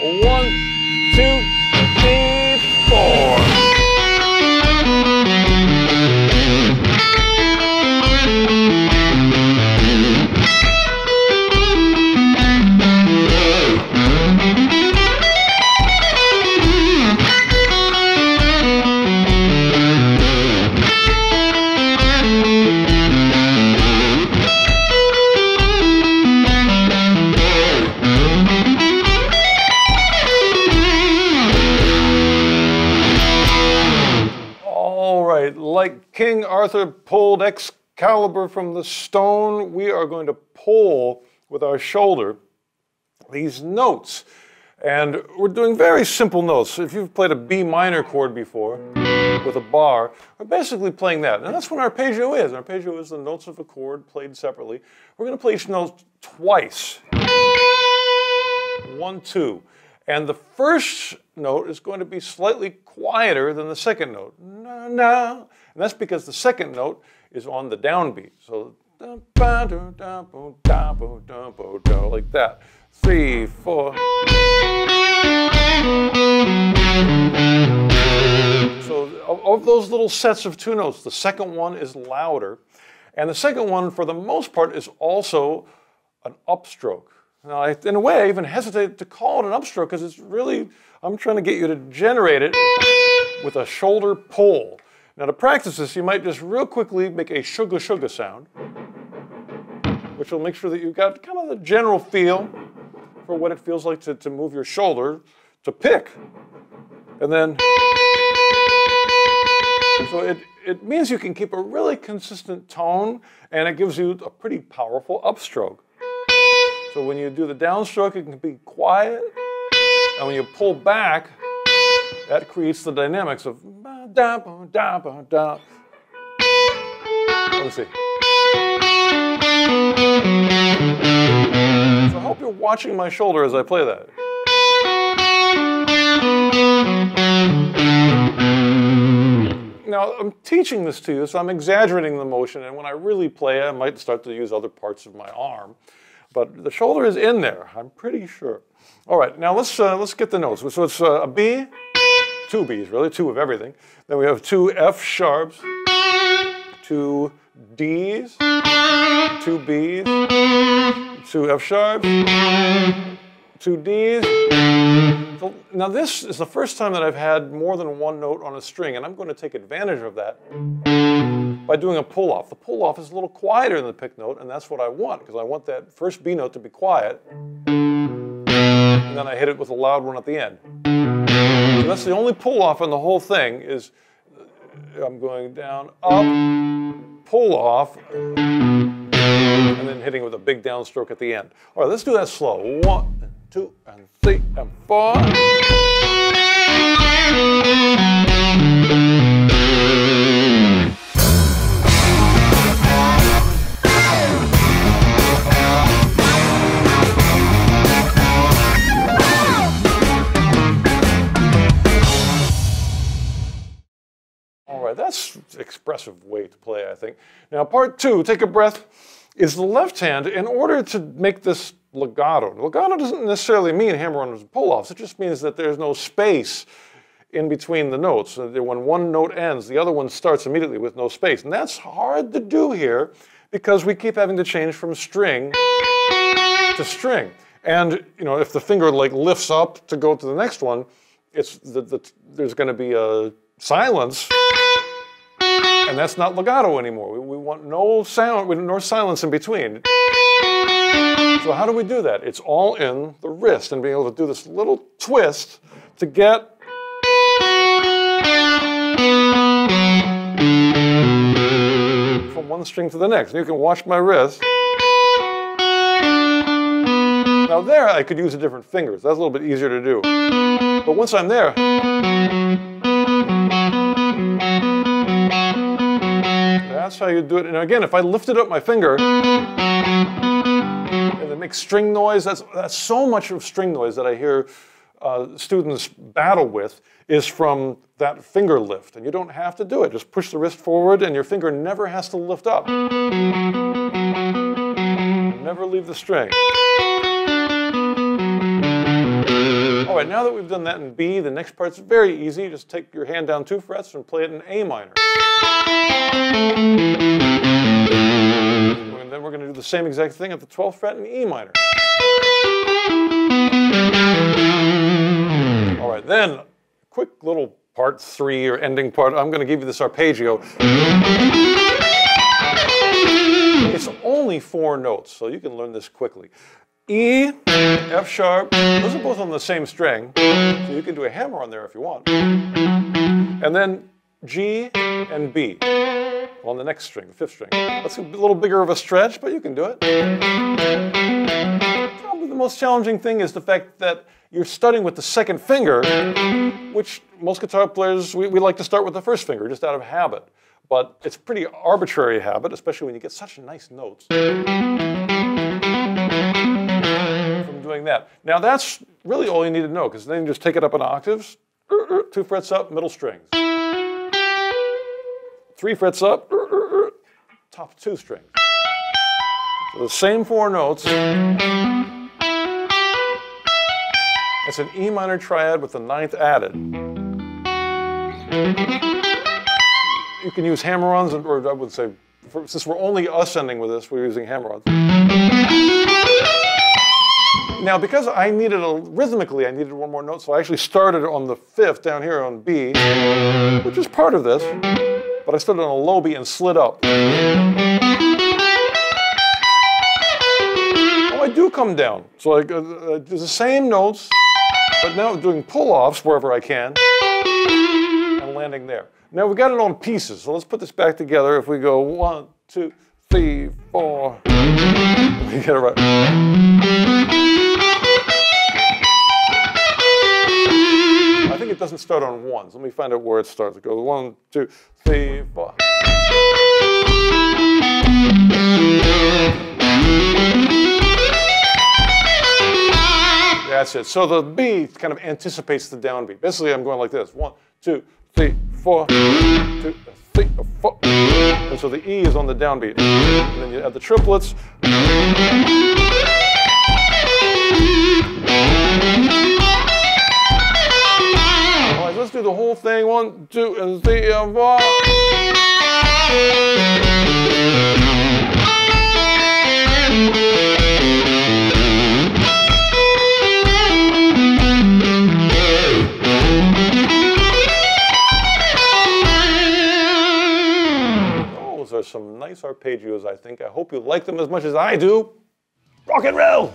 1, 2, 3, 4. Like King Arthur pulled Excalibur from the stone, we are going to pull with our shoulder these notes. And we're doing very simple notes. If you've played a B minor chord before with a bar, we're basically playing that. And that's what an arpeggio is. An arpeggio is the notes of a chord played separately. We're going to play each note twice. 1, 2. And the first note is going to be slightly quieter than the second note. Na, na. And that's because the second note is on the downbeat. So, like that. 3, 4. So, of those little sets of 2 notes, the second one is louder. And the second one, for the most part, is also an upstroke. Now, in a way, I even hesitate to call it an upstroke because it's really, I'm trying to get you to generate it with a shoulder pull. Now, to practice this, you might just real quickly make a shuga shuga sound, which will make sure that you've got kind of the general feel for what it feels like to move your shoulder to pick. And then, so it means you can keep a really consistent tone, and it gives you a pretty powerful upstroke. So when you do the downstroke, it can be quiet, and when you pull back, that creates the dynamics of let me see. So I hope you're watching my shoulder as I play that. Now, I'm teaching this to you, so I'm exaggerating the motion, and when I really play, I might start to use other parts of my arm. But the shoulder is in there, I'm pretty sure. All right, now let's get the notes. So it's a B, 2 Bs really, 2 of everything. Then we have 2 F sharps, 2 Ds, 2 Bs, 2 F sharps, 2 Ds. So now this is the first time that I've had more than 1 note on a string, and I'm going to take advantage of that by doing a pull-off. The pull-off is a little quieter than the pick note, and that's what I want, because I want that first B note to be quiet, and then I hit it with a loud one at the end. So that's the only pull-off on the whole thing, is I'm going down, up, pull-off, and then hitting with a big downstroke at the end. All right, let's do that slow. 1, 2, and 3, and 4. That's an expressive way to play, I think. Now, part 2, take a breath, is the left hand. In order to make this legato, legato doesn't necessarily mean hammer-ons and pull-offs. It just means that there's no space in between the notes. When one note ends, the other one starts immediately with no space. And that's hard to do here because we keep having to change from string to string. And you know, if the finger like lifts up to go to the next one, there's going to be a silence. And that's not legato anymore. We want no sound, no silence in between. So how do we do that? It's all in the wrist and being able to do this little twist to get from one string to the next. And you can watch my wrist. Now there I could use the different fingers. That's a little bit easier to do. But once I'm there, that's how you do it. And again, if I lifted up my finger, and it makes string noise, that's so much of string noise that I hear students battle with is from that finger lift. And you don't have to do it. Just push the wrist forward and your finger never has to lift up. Never leave the string. All right, right, now that we've done that in B, the next part's very easy. Just take your hand down 2 frets and play it in A minor. And then we're going to do the same exact thing at the 12th fret in E minor. All right, then, quick little part 3 or ending part. I'm going to give you this arpeggio. It's only 4 notes, so you can learn this quickly. E, F sharp, those are both on the same string, so you can do a hammer on there if you want. And then G and B on the next string, the 5th string. That's a little bigger of a stretch, but you can do it. Probably the most challenging thing is the fact that you're starting with the 2nd finger, which most guitar players, we like to start with the 1st finger, just out of habit. But it's a pretty arbitrary habit, especially when you get such nice notes from doing that. Now that's really all you need to know, because then you just take it up in octaves, 2 frets up, middle strings. 3 frets up, top 2 strings. So the same 4 notes. It's an E minor triad with the 9th added. You can use hammer-ons, or I would say, since we're only ascending with this, we're using hammer-ons. Now, because I needed rhythmically, I needed 1 more note, so I actually started on the 5th down here on B, which is part of this, but I started on a low B and slid up. Oh, I do come down. So I do the same notes, but now doing pull-offs wherever I can, and landing there. Now we got it on pieces, so let's put this back together. If we go 1, 2, 3, 4, we get it right. I think it doesn't start on 1s. Let me find out where it starts. It goes 1, 2, 3, 4. That's it. So the B kind of anticipates the downbeat. Basically, I'm going like this: 1, 2, 3, 4, 2, 3, 4. And so the E is on the downbeat. And then you add the triplets. All right, let's do the whole thing. 1, 2, and 3, and 4. Those are some nice arpeggios, I think. I hope you like them as much as I do. Rock and roll!